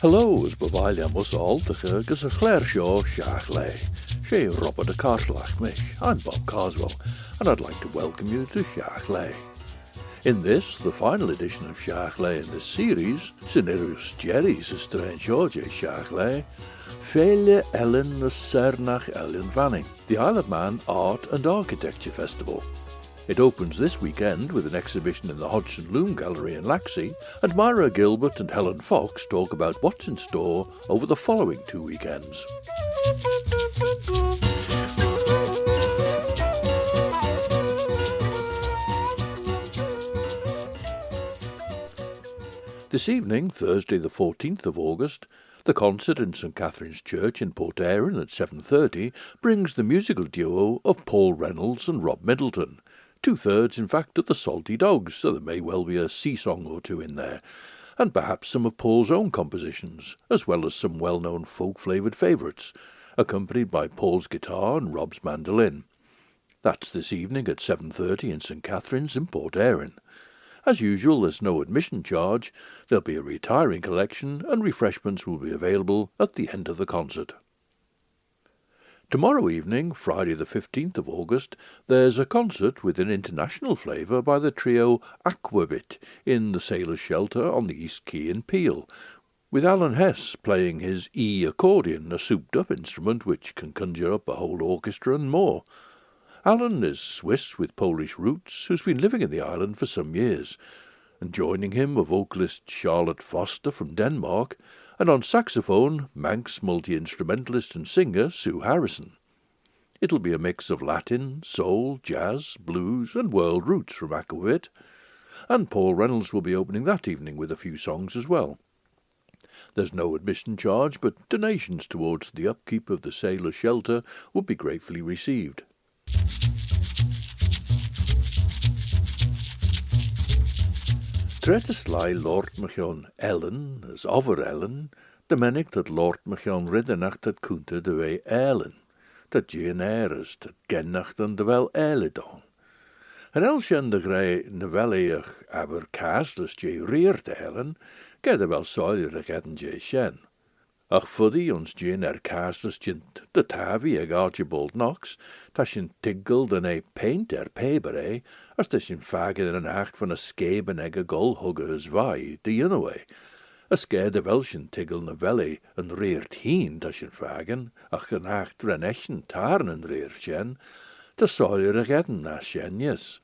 Hello, is bewailja mus altige gus a chléir seo Shiaght Laa. Sé Robert a Carslach mich. I'm Bob Carswell, and I'd like to welcome you to Shiaght Laa. In this, the final edition of Shiaght Laa in this series, Synirus Jerry's strange George Shiaght Laa, Féile Ellen na Cernach Ellen Vanning, the Isle of Man Art and Architecture Festival. It opens this weekend with an exhibition in the Hodgson Loom Gallery in Laxey, and Myra, Gilbert and Helen Fox talk about what's in store over the following 2 weekends. This evening, Thursday the 14th of August, the concert in St Catherine's Church in Port Erin at 7:30 brings the musical duo of Paul Reynolds and Rob Middleton, 2/3 in fact of the Salty Dogs, so there may well be a sea song or two in there, and perhaps some of Paul's own compositions, as well as some well-known folk-flavoured favourites, accompanied by Paul's guitar and Rob's mandolin. That's this evening at 7:30 in St Catherine's in Port Erin. As usual, there's no admission charge, there'll be a retiring collection, and refreshments will be available at the end of the concert. Tomorrow evening, Friday the 15th of August, there's a concert with an international flavour by the trio Aquabit in the Sailor's Shelter on the East Quay in Peel, with Alan Hess playing his accordion, a souped-up instrument which can conjure up a whole orchestra and more. Alan is Swiss with Polish roots, who's been living in the island for some years, and joining him are vocalist Charlotte Foster from Denmark, and on saxophone, Manx multi-instrumentalist and singer Sue Harrison. It'll be a mix of Latin, soul, jazz, blues and world roots from Aquavit, and Paul Reynolds will be opening that evening with a few songs as well. There's no admission charge, but donations towards the upkeep of the Sailor's Shelter would be gratefully received. Tret sly Lord Machon Ellen, as over Ellen, de mennig dat Lord Machon riddernacht dat kunte de wei Ellen, dat Jeneres, dat gennachten de wel Eledon. En elsjen de grij nevelleig aber kaas, dus je reert Ellen, gedde wel soilerig etten je sjen. Ach fuddy ons Jane kaas jint de tavi ag Archibald Knox, tashin tiggeld en paint pebere, as tashin fagen in een acht van a skeben ag a golhugger vai, de junaway. A scare de welshin tiggel na valley en reert heen tashin fagen, ach een acht renechen taren en reert sjen, te soilerig etten as sjenjes.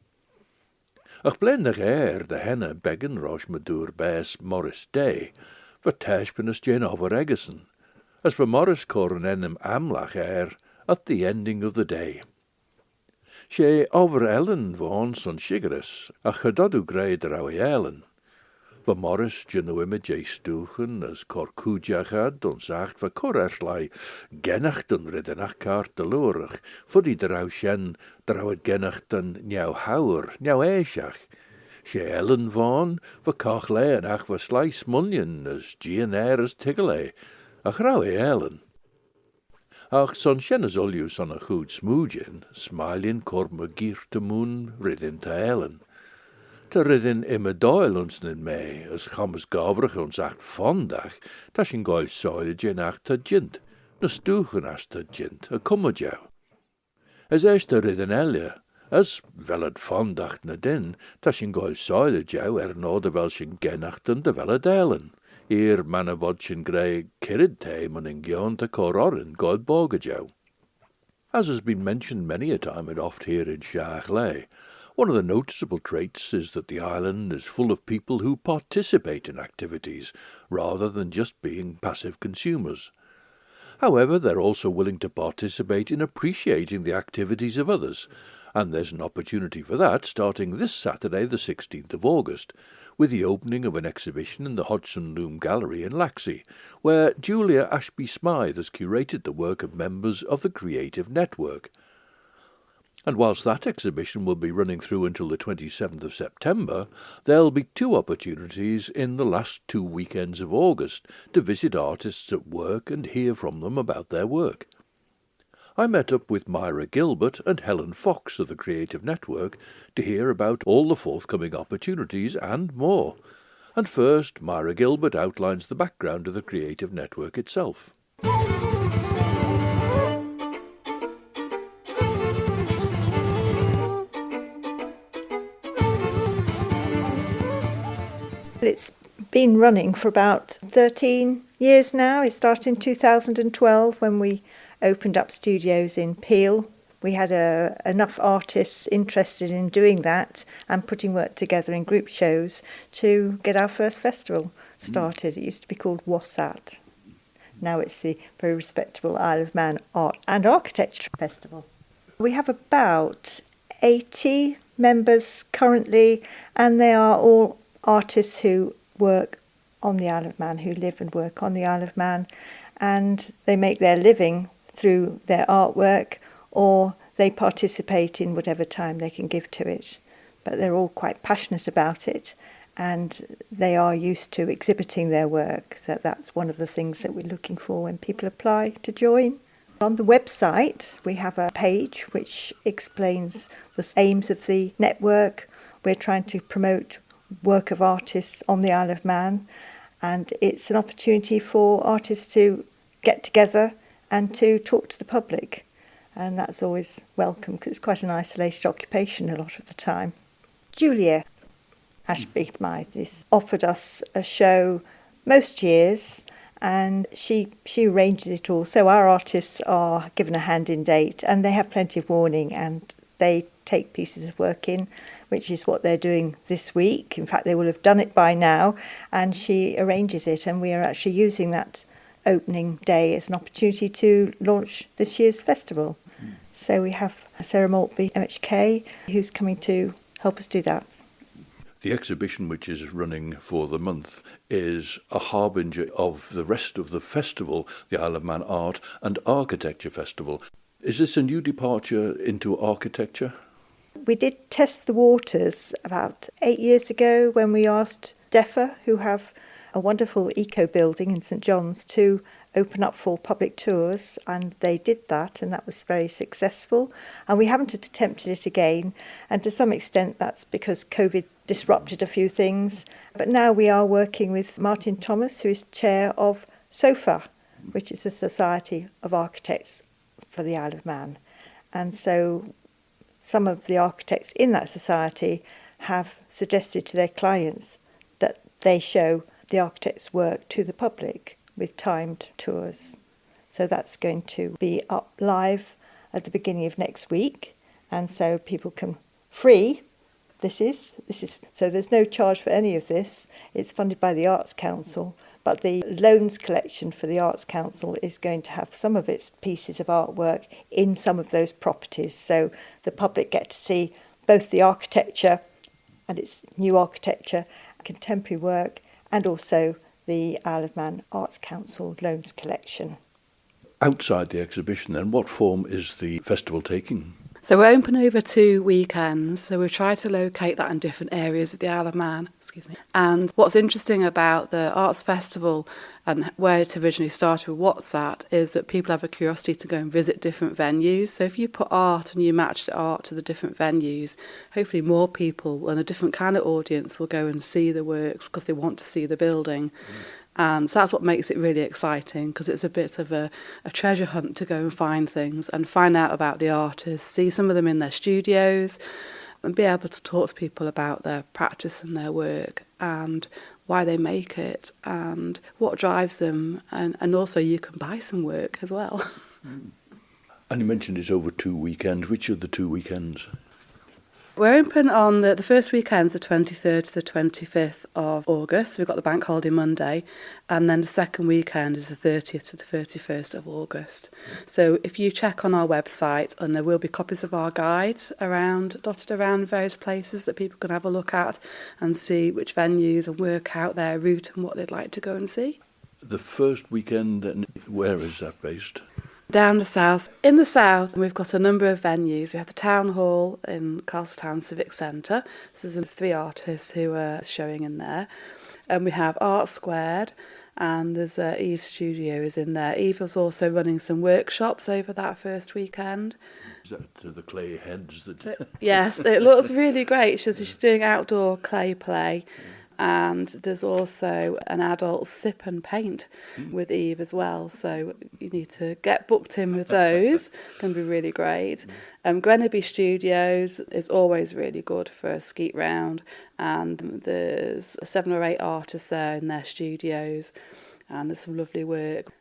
Ach blendig de henne beggen rosh medur bes Morris Day, for Tashpenus Jane over Egerson, as for Morris Corin enem amlach at the ending of the day. She over Ellen vaughan son shigeris, a chadadu grey drawe Ellen. For Morris genuime jay stuchen, as cor cujachad, don zacht for corerslai, genachten riddenach kaart de lorig, for die drau shen, drauet genachten njau hauer, njau eishach. She Ellen vaughan, for cochlay en ach for slice munyon, as Gianair as tiggele, ach rawe Ellen. Ach son shennes olius on a goed smoogin, smiling corma gier te moon, ridden te Ellen. Te ridden immer doil ons in mei, as chamas gavrig ons acht vandag, tashin goil soile jen acht te jint, na stuchen as te jint, a kummerjau. As eist te ridden elia, as velad vandacht na din, tashin goil soile jau no de welshin genachten de velad Ellen. Eer manna vodsin grey kirid teimen in gion te cororin goil bogajau. As has been mentioned many a time and oft here in Shiaght Laa, one of the noticeable traits is that the island is full of people who participate in activities, rather than just being passive consumers. However, they're also willing to participate in appreciating the activities of others, and there's an opportunity for that starting this Saturday the 16th of August, with the opening of an exhibition in the Hodgson Loom Gallery in Laxey, where Julia Ashby-Smythe has curated the work of members of the Creative Network. And whilst that exhibition will be running through until the 27th of September, there'll be 2 opportunities in the last 2 weekends of August to visit artists at work and hear from them about their work. I met up with Myra Gilbert and Helen Fox of the Creative Network to hear about all the forthcoming opportunities and more, And first, Myra Gilbert outlines the background of the creative network itself. It's been running for about 13 years now. It started in 2012 when we opened up studios in Peel. We had enough artists interested in doing that and putting work together in group shows to get our first festival started. It used to be called WASAT. Now it's the very respectable Isle of Man Art and Architecture Festival. We have about 80 members currently, and they are all artists who work on the Isle of Man, who live and work on the Isle of Man, and they make their living through their artwork, or they participate in whatever time they can give to it. But they're all quite passionate about it, and they are used to exhibiting their work. So that's one of the things that we're looking for when people apply to join. On the website, we have a page which explains the aims of the network. We're trying to promote work of artists on the Isle of Man, and it's an opportunity for artists to get together and to talk to the public, and that's always welcome because it's quite an isolated occupation a lot of the time. Julia Ashby Mythes offered us a show most years, and she arranges it all, so our artists are given a hand-in date and they have plenty of warning, and they take pieces of work in, which is what they're doing this week. In fact, they will have done it by now, and she arranges it, and we are actually using that opening day as an opportunity to launch this year's festival. So we have Sarah Maltby, MHK, who's coming to help us do that. The exhibition, which is running for the month, is a harbinger of the rest of the festival, the Isle of Man Art and Architecture Festival. Is this a new departure into architecture? We did test the waters about 8 years ago when we asked DEFA, who have a wonderful eco-building in St John's, to open up for public tours, and they did that, and that was very successful. And we haven't attempted it again, and to some extent that's because COVID disrupted a few things. But now we are working with Martin Thomas, who is chair of SOFA, which is a Society of Architects for the Isle of Man. And so some of the architects in that society have suggested to their clients that they show the architect's work to the public with timed tours. So that's going to be up live at the beginning of next week, and so people can free. This is so there's no charge for any of this. It's funded by the Arts Council, but the loans collection for the Arts Council is going to have some of its pieces of artwork in some of those properties, so the public get to see both the architecture, and it's new architecture, contemporary work, and also the Isle of Man Arts Council loans collection. Outside the exhibition, then, what form is the festival taking? So we're open over 2 weekends, so we try to locate that in different areas of the Isle of Man. And what's interesting about the Arts Festival and where it originally started with What's That is that people have a curiosity to go and visit different venues. So if you put art and you match the art to the different venues, hopefully more people and a different kind of audience will go and see the works because they want to see the building. And so that's what makes it really exciting, because it's a bit of a treasure hunt to go and find things and find out about the artists, see some of them in their studios, and be able to talk to people about their practice and their work and why they make it and what drives them. And also you can buy some work as well. And you mentioned it's over 2 weekends. Which of the 2 weekends? We're open on the first weekend's the 23rd to the 25th of August. We've got the bank holiday Monday, and then the second weekend is the 30th to the 31st of August. So if you check on our website, and there will be copies of our guides dotted around various places that people can have a look at and see which venues and work out their route and what they'd like to go and see. The first weekend, then, where is that based? Down the south. In the south, we've got a number of venues. We have the Town Hall in Castletown Civic Centre. So there's 3 artists who are showing in there. And we have Art Squared, and there's Eve's studio is in there. Eve was also running some workshops over that first weekend. Is that the clay heads? Yes, it looks really great. She's doing outdoor clay play. And there's also an adult sip and paint with Eve as well. So you need to get booked in with those. Can be really great. Grenaby Studios is always really good for a skeet round. And there's 7 or 8 artists there in their studios. And there's some lovely work.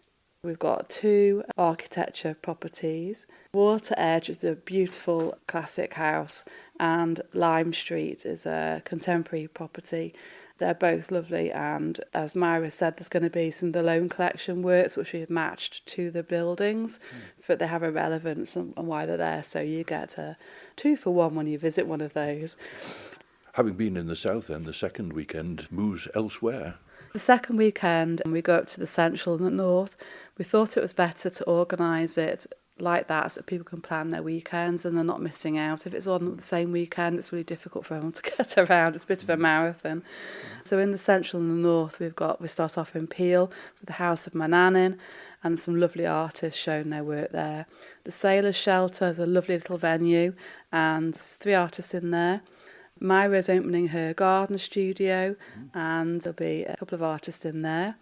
We've got 2 architecture properties. Water Edge is a beautiful classic house, and Lime Street is a contemporary property. They're both lovely, and as Myra said, there's going to be some of the loan collection works which we've matched to the buildings, but they have a relevance and why they're there, so you get a 2 for 1 when you visit one of those. Having been in the south end, the second weekend moves elsewhere. The second weekend, we go up to the central and the north. We thought it was better to organise it like that so that people can plan their weekends and they're not missing out. If it's on the same weekend, it's really difficult for everyone to get around. It's a bit of a marathon. So in the central and the north, we start off in Peel with the House of Manannan and some lovely artists showing their work there. The Sailors' Shelter is a lovely little venue and there's 3 artists in there. Myra is opening her garden studio and there'll be a couple of artists in there.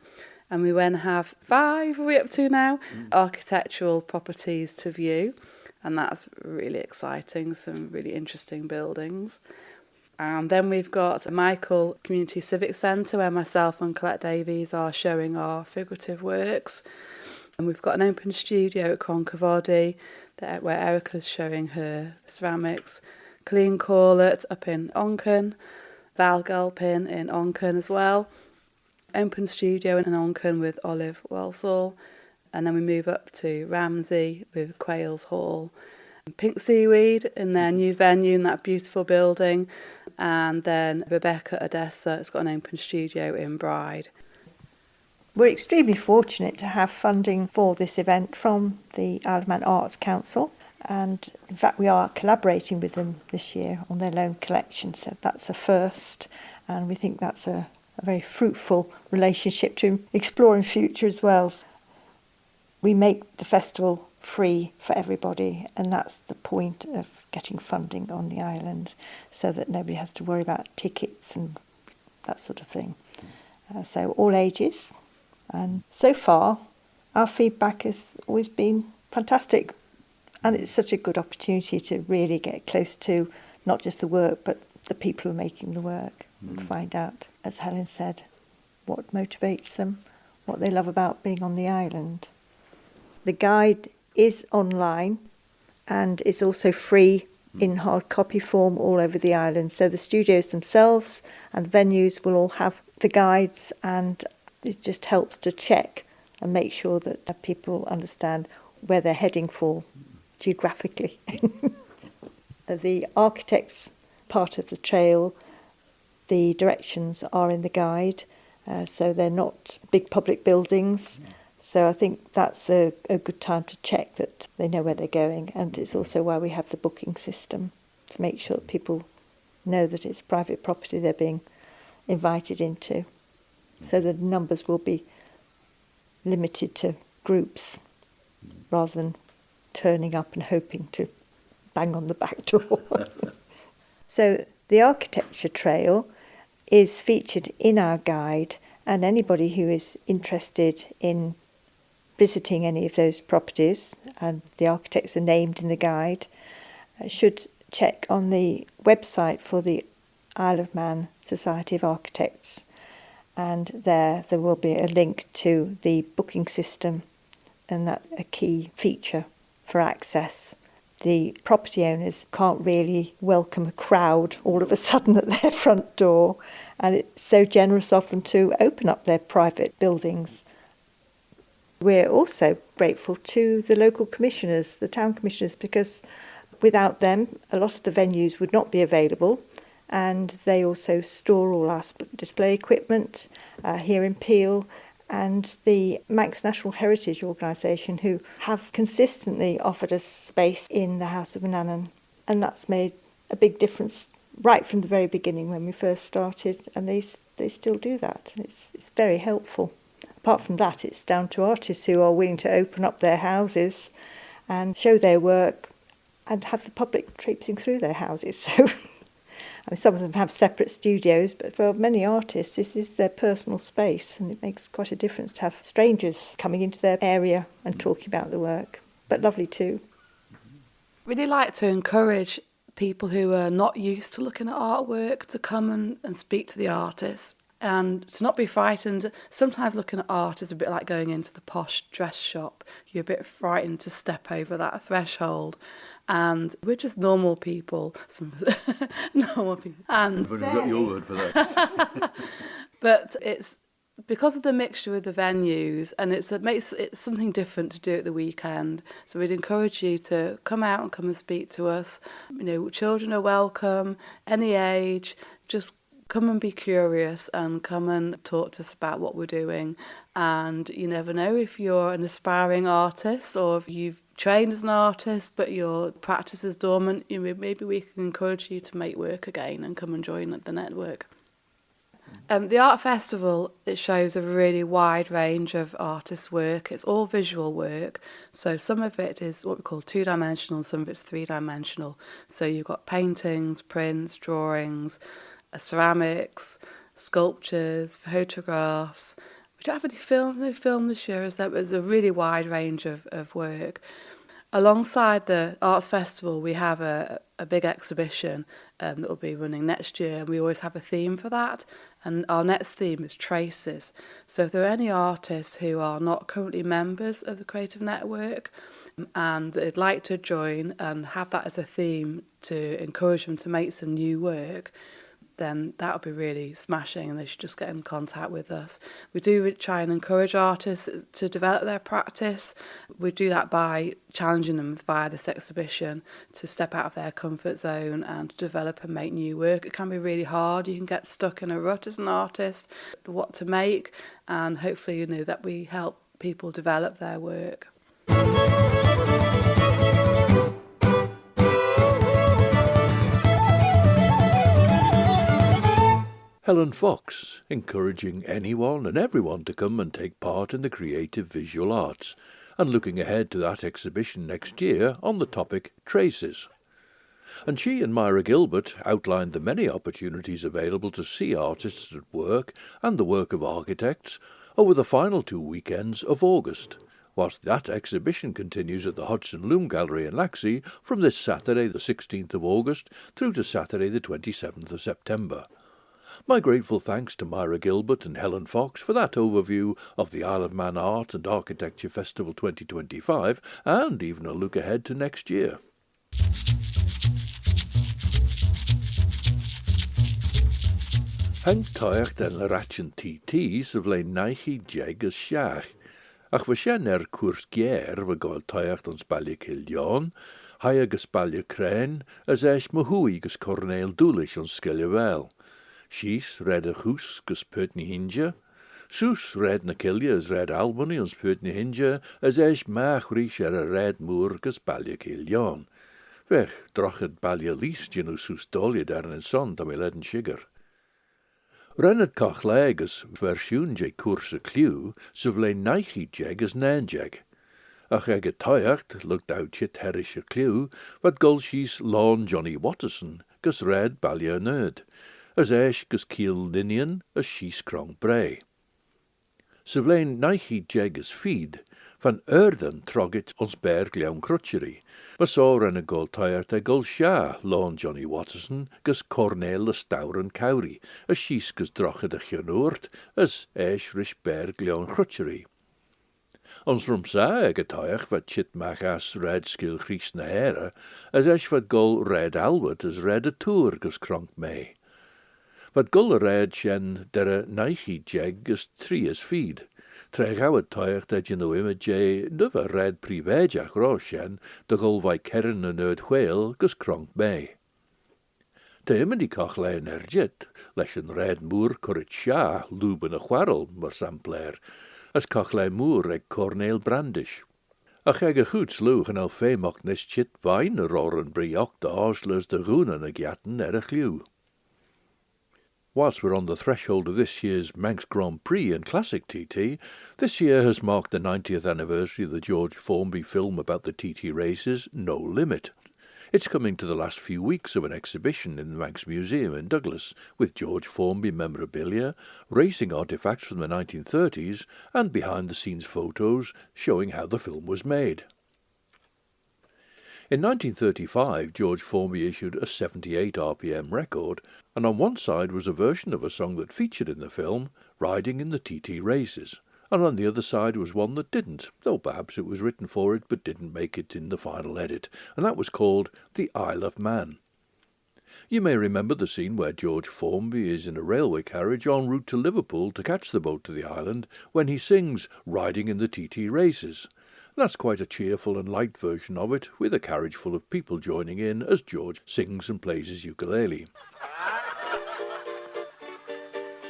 And we then have 5, are we up to now? Architectural properties to view. And that's really exciting, some really interesting buildings. And then we've got Michael Community Civic Centre where myself and Colette Davies are showing our figurative works. And we've got an open studio at Croncavody where Erica's showing her ceramics. Colleen Corlett up in Onchan, Val Galpin in Onchan as well. Open studio in Onchan with Olive Welsall. And then we move up to Ramsey with Quails Hall. Pink Seaweed in their new venue in that beautiful building. And then Rebecca Odessa has got an open studio in Bride. We're extremely fortunate to have funding for this event from the Isle of Man Arts Council. And in fact, we are collaborating with them this year on their loan collection. So that's a first. And we think that's a very fruitful relationship to explore in future as well. We make the festival free for everybody. And that's the point of getting funding on the island so that nobody has to worry about tickets and that sort of thing. So all ages. And so far, our feedback has always been fantastic. And it's such a good opportunity to really get close to not just the work, but the people who are making the work and find out, as Helen said, what motivates them, what they love about being on the island. The guide is online and it's also free in hard copy form all over the island. So the studios themselves and the venues will all have the guides, and it just helps to check and make sure that people understand where they're heading for geographically. The architects part of the trail, the directions are in the guide, so they're not big public buildings. So I think that's a good time to check that they know where they're going, and it's also why we have the booking system to make sure that people know that it's private property they're being invited into. So the numbers will be limited to groups rather than turning up and hoping to bang on the back door. So the architecture trail is featured in our guide, and anybody who is interested in visiting any of those properties, and the architects are named in the guide, should check on the website for the Isle of Man Society of Architects, and there will be a link to the booking system, and that's a key feature for access. The property owners can't really welcome a crowd all of a sudden at their front door, and it's so generous of them to open up their private buildings. We're also grateful to the local commissioners, the town commissioners, because without them a lot of the venues would not be available, and they also store all our display equipment here in Peel, and the Manx National Heritage Organisation, who have consistently offered us space in the House of Manannan. And that's made a big difference right from the very beginning when we first started, and they still do that. It's very helpful. Apart from that, it's down to artists who are willing to open up their houses and show their work and have the public traipsing through their houses. So I mean, some of them have separate studios, but for many artists, this is their personal space, and it makes quite a difference to have strangers coming into their area and talking about the work. But lovely too. Really like to encourage people who are not used to looking at artwork to come and speak to the artists and to not be frightened. Sometimes looking at art is a bit like going into the posh dress shop. You're a bit frightened to step over that threshold. And we're just normal people. Normal people. And But we've got your word for that. but it's because of the mixture with the venues, and it makes it something different to do at the weekend. So we'd encourage you to come out and come and speak to us. You know, children are welcome, any age. Just come and be curious and come and talk to us about what we're doing. And you never know, if you're an aspiring artist or if you've trained as an artist but your practice is dormant, maybe we can encourage you to make work again and come and join the network. The art festival, it shows a really wide range of artists' work. It's all visual work, so some of it is what we call two-dimensional, some of it's three-dimensional. So you've got paintings, prints, drawings, ceramics, sculptures, photographs. We don't have any film this year, as there's a really wide range of work. Alongside the Arts Festival, we have a big exhibition that will be running next year, and we always have a theme for that. And our next theme is Traces. So if there are any artists who are not currently members of the Creative Network and would like to join and have that as a theme to encourage them to make some new work, then that would be really smashing, and they should just get in contact with us. We do try and encourage artists to develop their practice. We do that by challenging them via this exhibition to step out of their comfort zone and develop and make new work. It can be really hard. You can get stuck in a rut as an artist, what to make, and hopefully that we help people develop their work. Helen Fox, encouraging anyone and everyone to come and take part in the creative visual arts, and looking ahead to that exhibition next year on the topic Traces. And she and Myra Gilbert outlined the many opportunities available to see artists at work and the work of architects over the final 2 weekends of August, whilst that exhibition continues at the Hodgson Loom Gallery in Laxey from this Saturday the 16th of August through to Saturday the 27th of September. My grateful thanks to Myra Gilbert and Helen Fox for that overview of the Isle of Man Art and Architecture Festival 2025 and even a look ahead to next year. Hangt toich den ratchen TT sy vlein naichi jeg as Shiaght. Ach we sien cwrs gier we gael toich ons balje Killion, hai agus balje Crane, as eich mahui gus Cornel Dúlis ons skilje wel. Shees red a goose gus Putney Hinja. Soos red na Killia as red Albany ons Putney Hinja, as eich maach riech a red moor gus balje Killion. Weg, droch het balje liest, soos dolje daar in son, da me ledden sugar. Rennet Cach Laa gus versioen je koerse kliw, so vlein naichi jeg as nan jeg. Ach ege toiacht, looked out chit herrische kliw, wat gol shees lawn Johnny Watterson gus red balje nerd. As eich gus kiel linian as shees krong bray. So vlein naichi jeg as feed, van Erden trogit ons berg leon crutchery, maar so ren a gol toiart a gol sha, lawn Johnny Watterson, gus Cornel the Stauren Cowrie, as shees gus drochet a genoort, as eich rish berg leon crutchery. Ons rum sa ag a toiach wat chit mach as red skill chries na hera, as eich wat gol red Albert as red a tour gus kronk may. Wat gol a red shen der a naichi jeg gus 3 as feed. Treg hawad toiach dat je no image nuva red privejach roshen, de gol vai keren a nerd whale gus kronk may. Te imedi Cach Laa nerjit, lesh an red moor corrit sha, luben a chwarrel, mar sampler, as Cach Laa moor eg Cornel Brandish. Ach eg a goed sloeg en al feemok nes chit vain a roren briok de oslers de runen a gyatten a chliw. Whilst we're on the threshold of this year's Manx Grand Prix and Classic TT, this year has marked the 90th anniversary of the George Formby film about the TT races, No Limit. It's coming to the last few weeks of an exhibition in the Manx Museum in Douglas with George Formby memorabilia, racing artefacts from the 1930s and behind-the-scenes photos showing how the film was made. In 1935, George Formby issued a 78 RPM record, and on one side was a version of a song that featured in the film, Riding in the TT Races, and on the other side was one that didn't, though perhaps it was written for it but didn't make it in the final edit, and that was called The Isle of Man. You may remember the scene where George Formby is in a railway carriage en route to Liverpool to catch the boat to the island when he sings Riding in the TT Races. That's quite a cheerful and light version of it, with a carriage full of people joining in as George sings and plays his ukulele.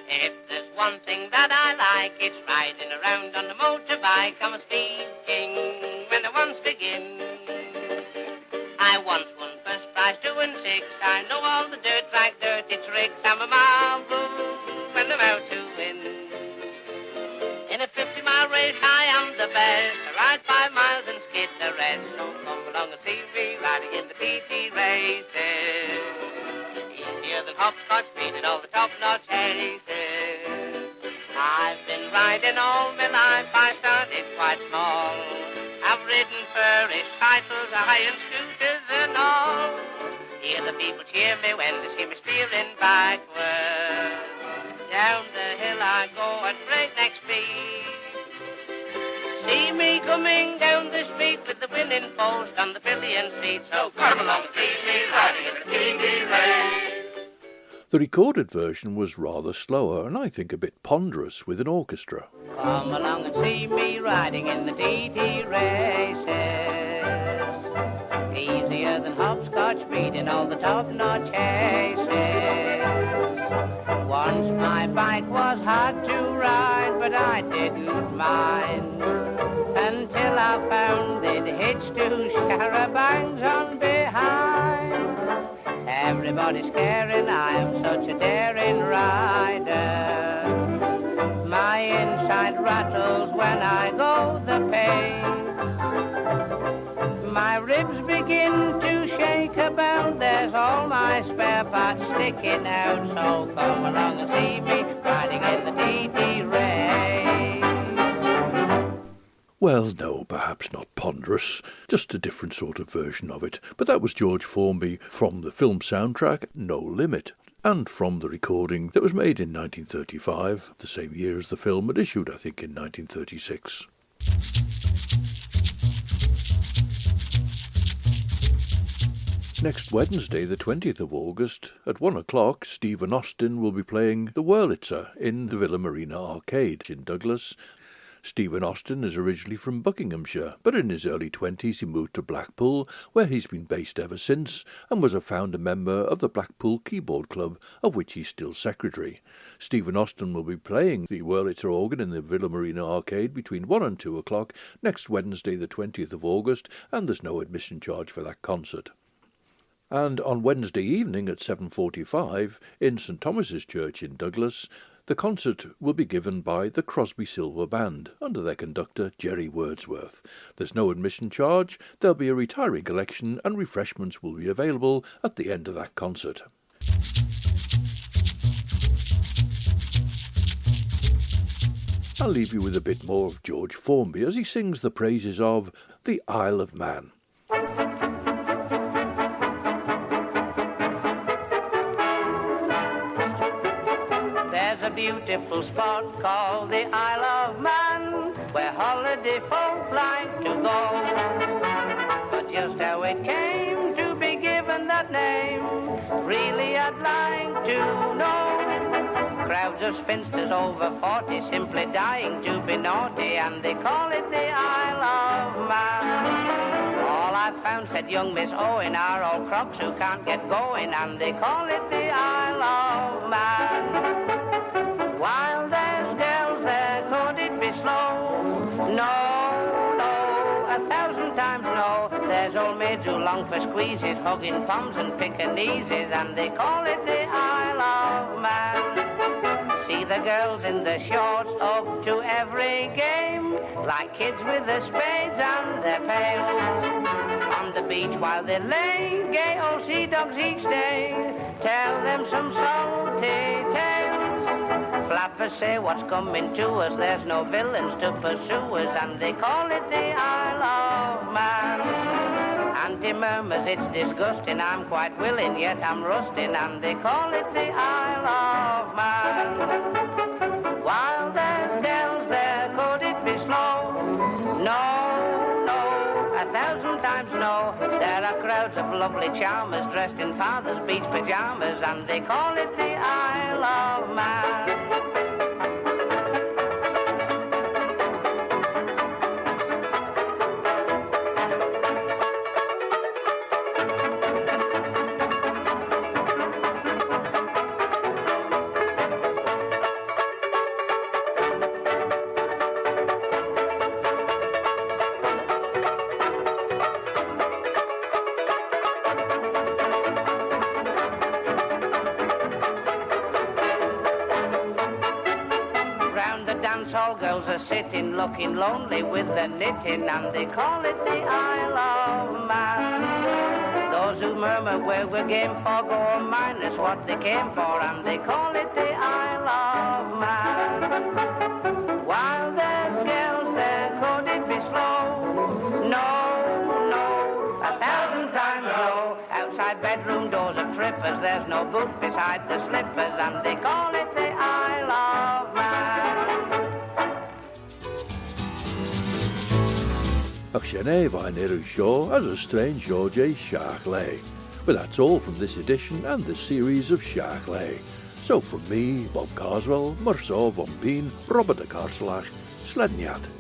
If there's one thing that I like, it's riding around on the motorbike. I'm speaking when the ones begin. I once won first prize 2 and 6. I know all the dirt track dirty tricks. I'm a marvel when I'm out to win. In a 50-mile race, I am the best. I ride 5 miles and skid the rest. So come along and see me riding in the TT races. Easier than hopscotch, beating all the top-notch aces. I've been riding all my life. I started quite small. I've ridden furrish titles, iron scooters and all. Hear the people cheer me when they see me steering backwards. Down the hill I go at breakneck speed. See me coming down the street with the winning post on the pillion seat. So come along and see me riding in the TT race. The recorded version was rather slower and I think a bit ponderous with an orchestra. Come along and see me riding in the TT races. Easier than hopscotch, beating all the top-notch aces. Once my bike was hard to ride, but I didn't mind, until I found it hitched to charabancs on behind. Everybody's scaring, I am such a daring rider. My inside rattles when I go the pace. My ribs begin to shake about, there's all my spare parts sticking out. So come along and see me riding in the TT race. Well, no, perhaps not ponderous, just a different sort of version of it. But that was George Formby from the film soundtrack No Limit, and from the recording that was made in 1935, the same year as the film had issued, I think, in 1936. Next Wednesday, the 20th of August, at 1 o'clock, Stephen Austin will be playing the Wurlitzer in the Villa Marina Arcade in Douglas. Stephen Austin is originally from Buckinghamshire, but in his early 20s he moved to Blackpool, where he's been based ever since, and was a founder member of the Blackpool Keyboard Club, of which he's still secretary. Stephen Austin will be playing the Wurlitzer organ in the Villa Marina Arcade between 1 and 2 o'clock next Wednesday, the 20th of August, and there's no admission charge for that concert. And on Wednesday evening at 7:45 in St Thomas's Church in Douglas, the concert will be given by the Crosby Silver Band under their conductor Jerry Wordsworth. There's no admission charge, there'll be a retiring collection and refreshments will be available at the end of that concert. I'll leave you with a bit more of George Formby as he sings the praises of the Isle of Man. There's a beautiful spot called the Isle of Man, where holiday folk like to go. But just how it came to be given that name, really I'd like to know. Crowds of spinsters over 40 simply dying to be naughty, and they call it the Isle of Man. All I've found, said young Miss Owen, are all crocs who can't get going, and they call it the Isle of Man. While there's girls there, could it be slow? No, no, 1,000 times no. There's old maids who long for squeezes, hugging Poms and Pekingeses, and they call it the Isle of Man. See the girls in the shorts up to every game, like kids with their spades and their pails. On the beach while they lay, gay old sea dogs each day tell them some salty tales. Flappers say what's coming to us, there's no villains to pursue us, and they call it the Isle of Man. And he murmurs it's disgusting, I'm quite willing, yet I'm rusting, and they call it the Isle of Man. While there's dells there, could it be slow? No, no, 1,000 times no. There are crowds of lovely charmers dressed in father's beach pajamas, and they call it the Isle of Man. All girls are sitting looking lonely with their knitting, and they call it the Isle of Man. Those who murmur where we're game for go a minus what they came for, and they call it the Isle of Man. While there's girls there, could it be slow? No, no, 1,000 times no. Outside bedroom doors of trippers, there's no boot beside the slippers, and they call it the Isle of Man. Ach Sinead Vine Show as a strange George Shiaght Laa. But that's all from this edition and this series of Shiaght Laa. So from me, Bob Carswell, Marceau von Bean, Robert de Karslach, Sledniat.